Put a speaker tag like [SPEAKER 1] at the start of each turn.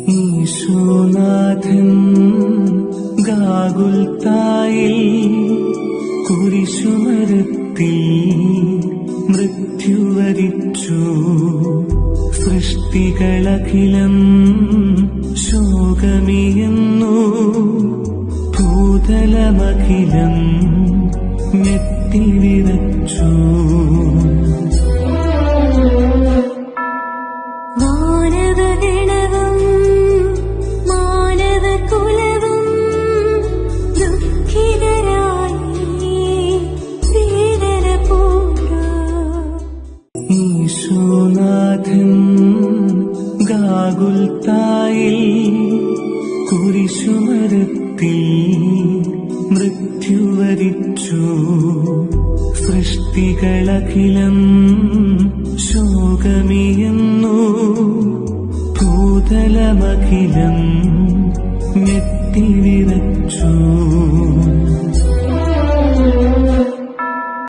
[SPEAKER 1] ഈശോനാഥൻ ഗാഗുൽത്തായിൽ കുരിശുമരത്തിൽ മൃത്യുവരിച്ചു. സൃഷ്ടികളഖിലം ശോകമിയെന്നു, ഭൂതലമഖിലം നെറ്റിവിറച്ചു. ഈശോനാഥൻ ഗാഗുൽത്തായിൽ കുരിശുമരത്തിൽ മൃത്യുവരിച്ചു. സൃഷ്ടികളഖിലം ശോകമിയെന്നു, ഭൂതലമഖിലം നെറ്റിവിറച്ചു.